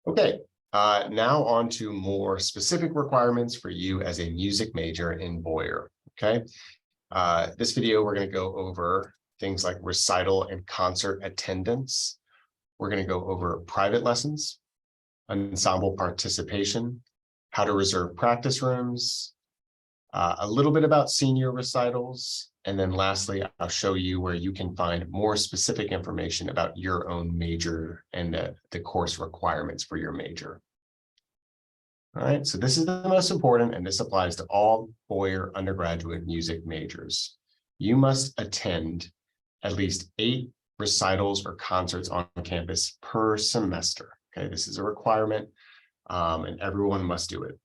Okay, now on to more specific requirements for you as a music major in Boyer. Okay, this video, we're going to go over things like recital and concert attendance. We're going to go over private lessons, ensemble participation, how to reserve practice rooms, a little bit about senior recitals, and then lastly, I'll show you where you can find more specific information about your own major and the course requirements for your major. All right, so this is the most important, and this applies to all Boyer undergraduate music majors. You must attend at least 8 recitals or concerts on campus per semester. Okay, this is a requirement, and everyone must do it.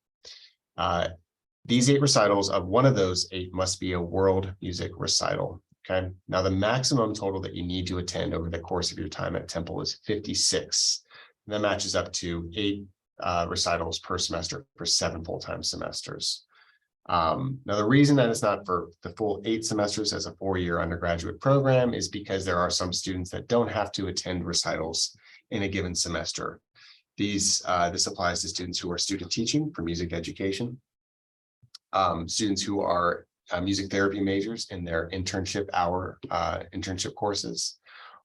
These 8 recitals, of one of those 8 must be a world music recital. Okay, now the maximum total that you need to attend over the course of your time at Temple is 56. And that matches up to 8 recitals per semester for 7 full-time semesters. Now, the reason that it's not for the full 8 semesters as a 4-year undergraduate program is because there are some students that don't have to attend recitals in a given semester. This applies to students who are student teaching for music education, students who are music therapy majors in their internship courses,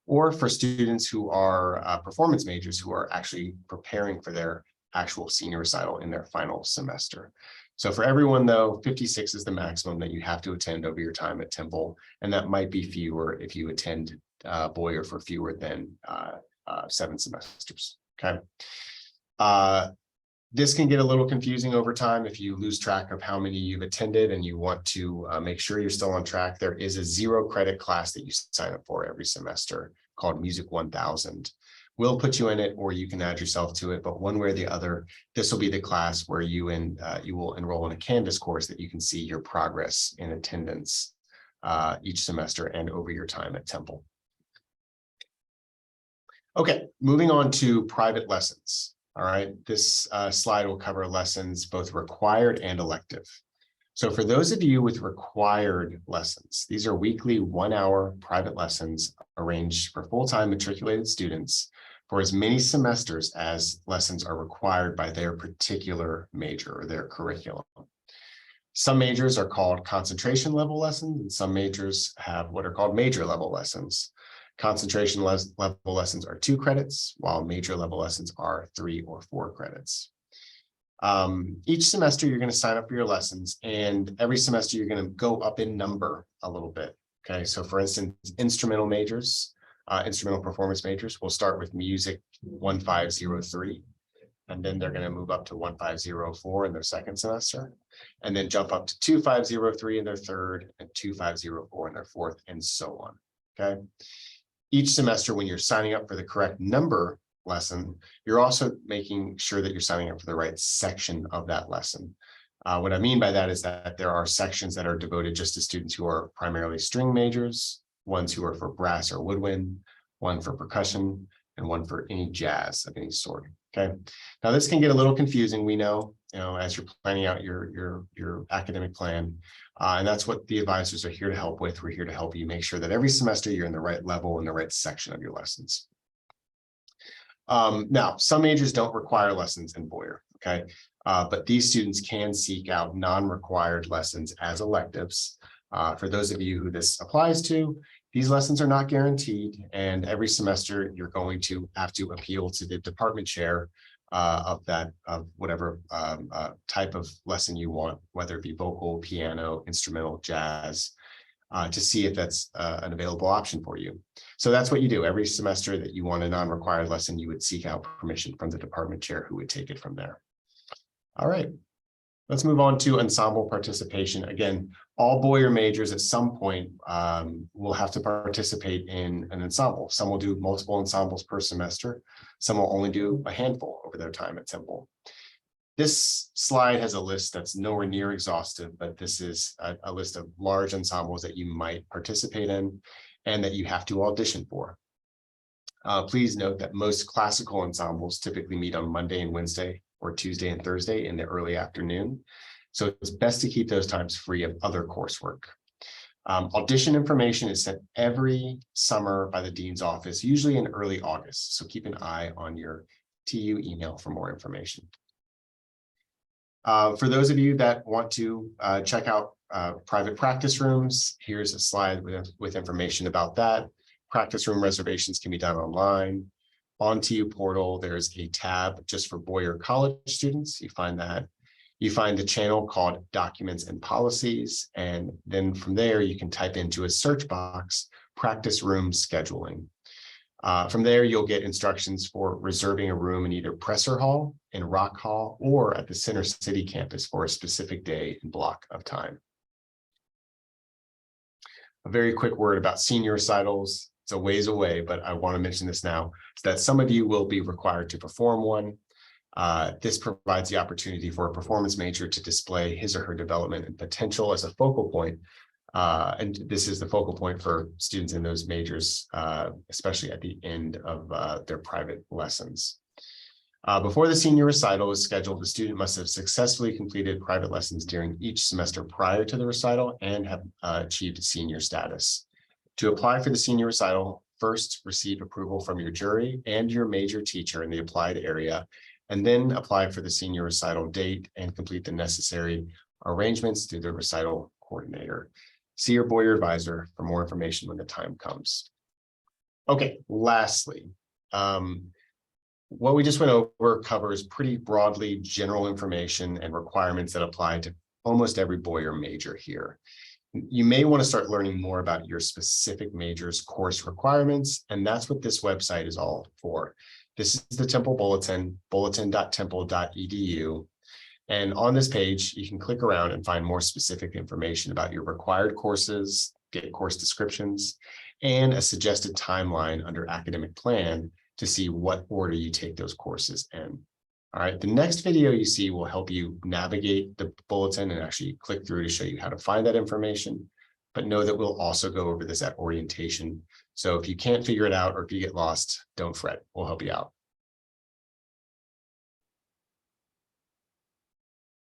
or for students who are performance majors who are actually preparing for their actual senior recital in their final semester. So for everyone, though, 56 is the maximum that you have to attend over your time at Temple, and that might be fewer if you attend Boyer for fewer than 7 semesters. Okay. This can get a little confusing over time if you lose track of how many you've attended and you want to make sure you're still on track. There is a 0 credit class that you sign up for every semester called Music 1000. We'll put you in it, or you can add yourself to it, but one way or the other, this will be the class where you will enroll in a Canvas course that you can see your progress in attendance each semester and over your time at Temple. Okay, moving on to private lessons. All right, this slide will cover lessons both required and elective. So for those of you with required lessons, these are weekly 1-hour private lessons arranged for full-time matriculated students for as many semesters as lessons are required by their particular major or their curriculum. Some majors are called concentration level lessons, and some majors have what are called major level lessons. Concentration level lessons are 2 credits, while major level lessons are 3 or 4 credits. Each semester, you're going to sign up for your lessons, and every semester, you're going to go up in number a little bit. Okay, so for instance, instrumental majors, instrumental performance majors will start with music 1503, and then they're going to move up to 1504 in their second semester, and then jump up to 2503 in their third, and 2504 in their fourth, and so on. Okay. Each semester, when you're signing up for the correct number lesson, you're also making sure that you're signing up for the right section of that lesson. What I mean by that is that there are sections that are devoted just to students who are primarily string majors, ones who are for brass or woodwind, one for percussion, and one for any jazz of any sort. Okay. Now this can get a little confusing, we know, as you're planning out your academic plan. And that's what the advisors are here to help with. We're here to help you make sure that every semester you're in the right level and the right section of your lessons. Now, some majors don't require lessons in Boyer, okay? But these students can seek out non-required lessons as electives. For those of you who this applies to, these lessons are not guaranteed, and every semester you're going to have to appeal to the department chair of whatever type of lesson you want, whether it be vocal, piano, instrumental, jazz, to see if that's an available option for you. So that's what you do. Every semester that you want a non-required lesson, you would seek out permission from the department chair, who would take it from there. All right, let's move on to ensemble participation. Again, all Boyer majors at some point will have to participate in an ensemble. Some will do multiple ensembles per semester. Some will only do a handful over their time at Temple. This slide has a list that's nowhere near exhaustive, but this is a list of large ensembles that you might participate in and that you have to audition for. Please note that most classical ensembles typically meet on Monday and Wednesday, or Tuesday and Thursday in the early afternoon. So it's best to keep those times free of other coursework. Audition information is sent every summer by the dean's office, usually in early August. So keep an eye on your TU email for more information. For those of you that want to check out private practice rooms, here's a slide with information about that. Practice room reservations can be done online. On TU Portal, there's a tab just for Boyer College students. You find that. You find the channel called Documents and Policies, and then from there you can type into a search box, practice room scheduling. From there, you'll get instructions for reserving a room in either Presser Hall, in Rock Hall, or at the Center City campus for a specific day and block of time. A very quick word about senior recitals. It's a ways away, but I want to mention this now, is that some of you will be required to perform one. This provides the opportunity for a performance major to display his or her development and potential as a focal point. And this is the focal point for students in those majors, especially at the end of their private lessons. Before the senior recital is scheduled, the student must have successfully completed private lessons during each semester prior to the recital and have achieved senior status. To apply for the senior recital, first receive approval from your jury and your major teacher in the applied area, and then apply for the senior recital date and complete the necessary arrangements through the recital coordinator. See your Boyer advisor for more information when the time comes. Okay, lastly, what we just went over covers pretty broadly general information and requirements that apply to almost every Boyer major here. You may want to start learning more about your specific major's course requirements, and that's what this website is all for. This is the Temple Bulletin, bulletin.temple.edu. And on this page, you can click around and find more specific information about your required courses, get course descriptions, and a suggested timeline under academic plan to see what order you take those courses in. All right, the next video you see will help you navigate the bulletin and actually click through to show you how to find that information. But know that we'll also go over this at orientation. So if you can't figure it out or if you get lost, don't fret, we'll help you out.